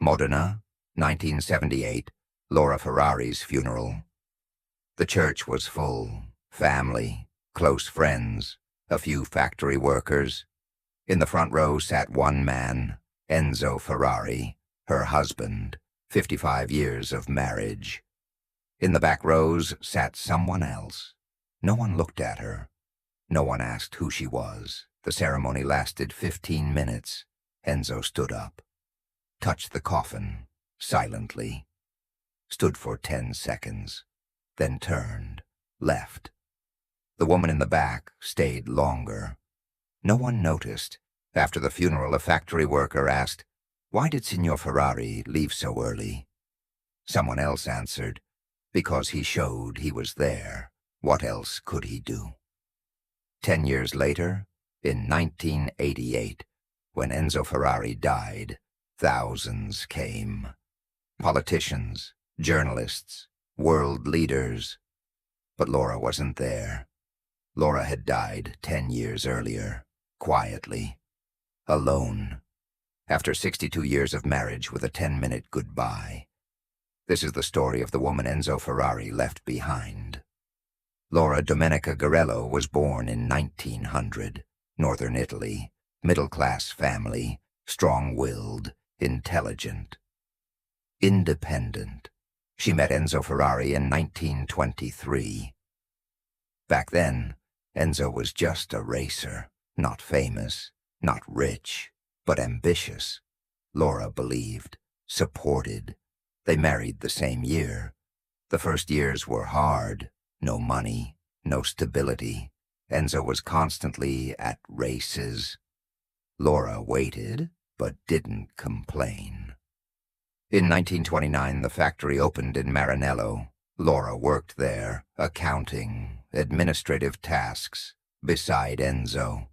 Modena, 1978, Laura Ferrari's funeral. The church was full. Family, close friends, a few factory workers. In the front row sat one man, Enzo Ferrari, her husband, 55 years of marriage. In the back rows sat someone else. No one looked at her. No one asked who she was. The ceremony lasted 15 minutes. Enzo stood up, touched the coffin, silently, stood for 10 seconds, then turned, left. The woman in the back stayed longer. No one noticed. After the funeral, a factory worker asked, "Why did Signor Ferrari leave so early?" Someone else answered, "Because he showed he was there. What else could he do?" 10 years later, in 1988, when Enzo Ferrari died, thousands came. Politicians, journalists, world leaders. But Laura wasn't there. Laura had died 10 years earlier, quietly, alone, after 62 years of marriage with a 10-minute goodbye. This is the story of the woman Enzo Ferrari left behind. Laura Domenica Garello was born in 1900, northern Italy, middle-class family, strong-willed, intelligent, independent. She met Enzo Ferrari in 1923. Back then, Enzo was just a racer, not famous, not rich, but ambitious. Laura believed, supported. They married the same year. The first years were hard. No money, no stability. Enzo was constantly at races. Laura waited, but didn't complain. In 1929, the factory opened in Maranello. Laura worked there, accounting, administrative tasks, beside Enzo.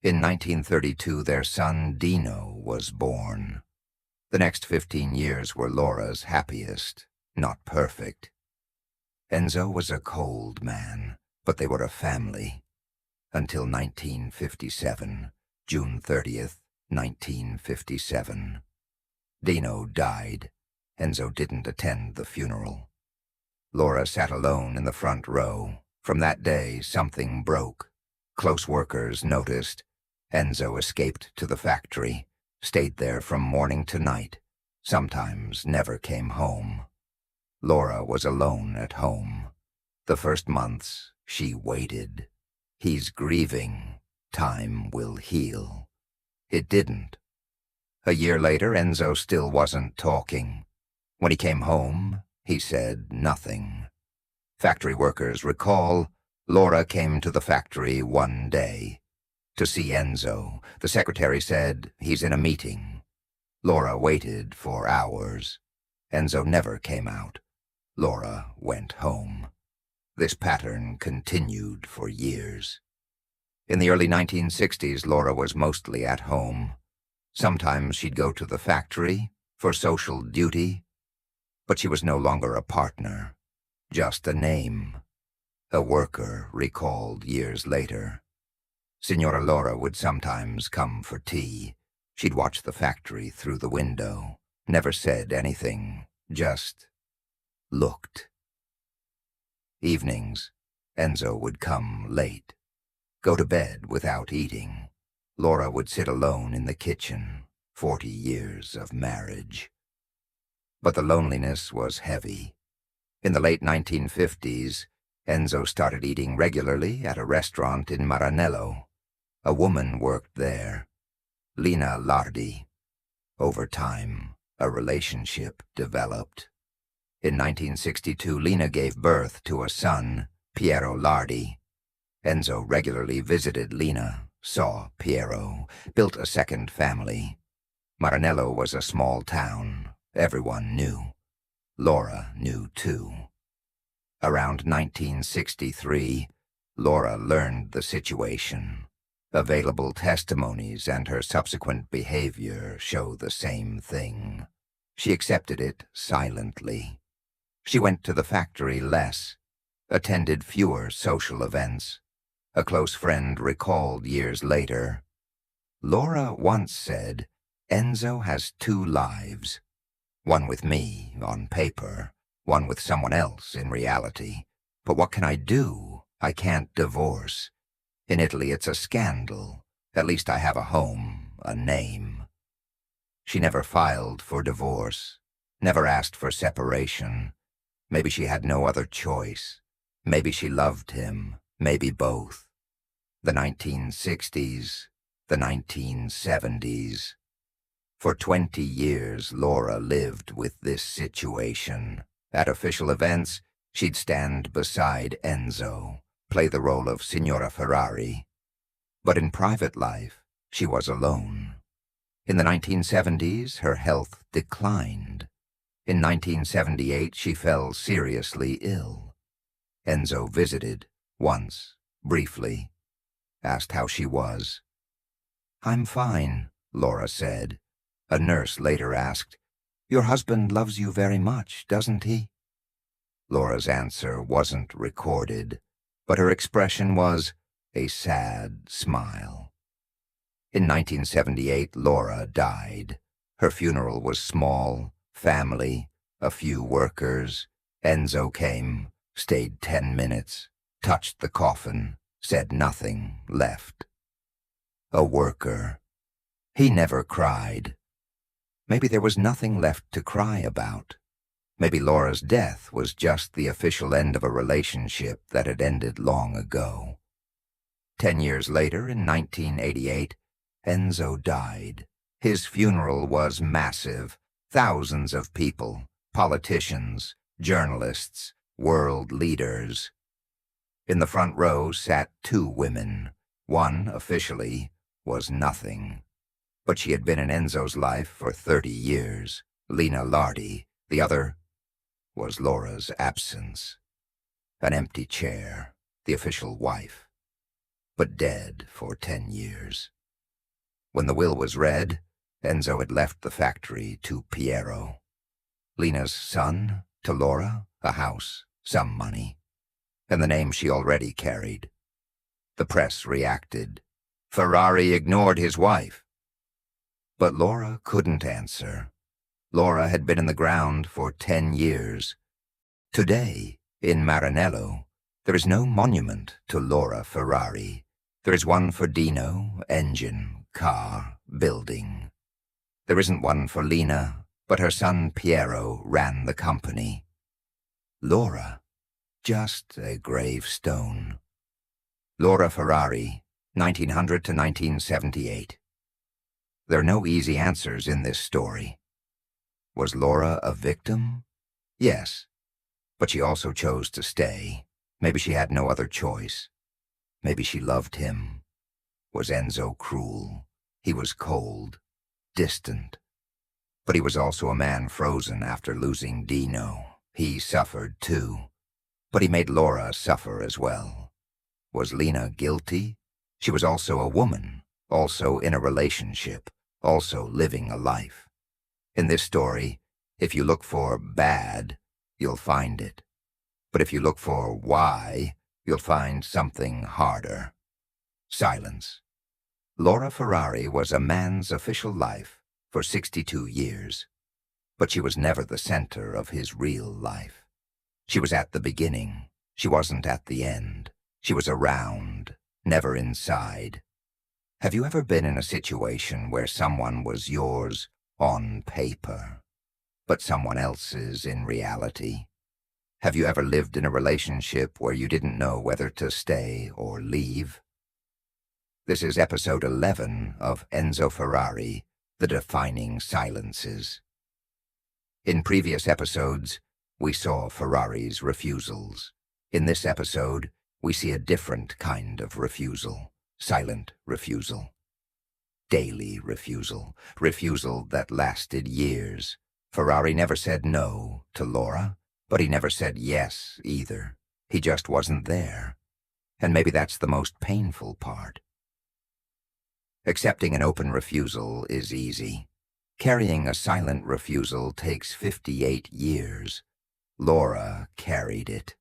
In 1932, their son Dino was born. The next 15 years were Laura's happiest, not perfect. Enzo was a cold man, but they were a family. Until 1957, June 30th, 1957. Dino died. Enzo didn't attend the funeral. Laura sat alone in the front row. From that day, something broke. Close workers noticed. Enzo escaped to the factory, stayed there from morning to night, sometimes never came home. Laura was alone at home. The first months, she waited. He's grieving. Time will heal. It didn't. A year later, Enzo still wasn't talking. When he came home, he said nothing. Factory workers recall Laura came to the factory one day to see Enzo. The secretary said, "He's in a meeting." Laura waited for hours. Enzo never came out. Laura went home. This pattern continued for years. In the early 1960s, Laura was mostly at home. Sometimes she'd go to the factory for social duty, but she was no longer a partner, just a name. A worker recalled years later. Signora Laura would sometimes come for tea. She'd watch the factory through the window, never said anything, just looked. Evenings, Enzo would come late, go to bed without eating. Laura would sit alone in the kitchen, 40 years of marriage. But the loneliness was heavy. In the late 1950s, Enzo started eating regularly at a restaurant in Maranello. A woman worked there, Lina Lardi. Over time, a relationship developed. In 1962, Lina gave birth to a son, Piero Lardi. Enzo regularly visited Lina, saw Piero, built a second family. Maranello was a small town. Everyone knew. Laura knew too. Around 1963, Laura learned the situation. Available testimonies and her subsequent behavior show the same thing. She accepted it silently. She went to the factory less, attended fewer social events. A close friend recalled years later, "Laura once said, 'Enzo has two lives, One with me, on paper, one with someone else in reality. But what can I do? I can't divorce. In Italy, it's a scandal. At least I have a home, a name. She never filed for divorce, never asked for separation. Maybe she had no other choice. Maybe she loved him, maybe both. The 1960s, the 1970s. For 20 years, Laura lived with this situation. At official events, she'd stand beside Enzo, play the role of Signora Ferrari. But in private life, she was alone. In the 1970s, her health declined. In 1978, she fell seriously ill. Enzo visited, once, briefly, asked how she was. "I'm fine," Laura said. A nurse later asked, "Your husband loves you very much, doesn't he?" Laura's answer wasn't recorded, but her expression was a sad smile. In 1978, Laura died. Her funeral was small, family, a few workers. Enzo came, stayed 10 minutes, touched the coffin, said nothing, left. A worker. He never cried. Maybe there was nothing left to cry about. Maybe Laura's death was just the official end of a relationship that had ended long ago. 10 years later, in 1988, Enzo died. His funeral was massive. Thousands of people, politicians, journalists, world leaders. In the front row sat 2 women. One, officially, was nothing. But she had been in Enzo's life for 30 years, Lina Lardi. The other was Laura's absence. An empty chair, the official wife, but dead for 10 years. When the will was read, Enzo had left the factory to Piero. Lina's son, to Laura, a house, some money, and the name she already carried. The press reacted. Ferrari ignored his wife. But Laura couldn't answer. Laura had been in the ground for 10 years. Today, in Maranello, there is no monument to Laura Ferrari. There is one for Dino, engine, car, building. There isn't one for Lina, but her son Piero ran the company. Laura, just a gravestone. Laura Ferrari, 1900 to 1978. There are no easy answers in this story. Was Laura a victim? Yes, but she also chose to stay. Maybe she had no other choice. Maybe she loved him. Was Enzo cruel? He was cold, distant. But he was also a man frozen after losing Dino. He suffered too. But he made Laura suffer as well. Was Lina guilty? She was also a woman, also in a relationship, also living a life. In this story, if you look for bad, you'll find it. But if you look for why, you'll find something harder. Silence. Laura Ferrari was a man's official life for 62 years, but she was never the center of his real life. She was at the beginning. She wasn't at the end. She was around, never inside. Have you ever been in a situation where someone was yours on paper, but someone else's in reality? Have you ever lived in a relationship where you didn't know whether to stay or leave? This is episode 11 of Enzo Ferrari, The Defining Silences. In previous episodes, we saw Ferrari's refusals. In this episode, we see a different kind of refusal. Silent refusal. Daily refusal. Refusal that lasted years. Ferrari never said no to Laura, but he never said yes either. He just wasn't there. And maybe that's the most painful part. Accepting an open refusal is easy. Carrying a silent refusal takes 58 years. Laura carried it.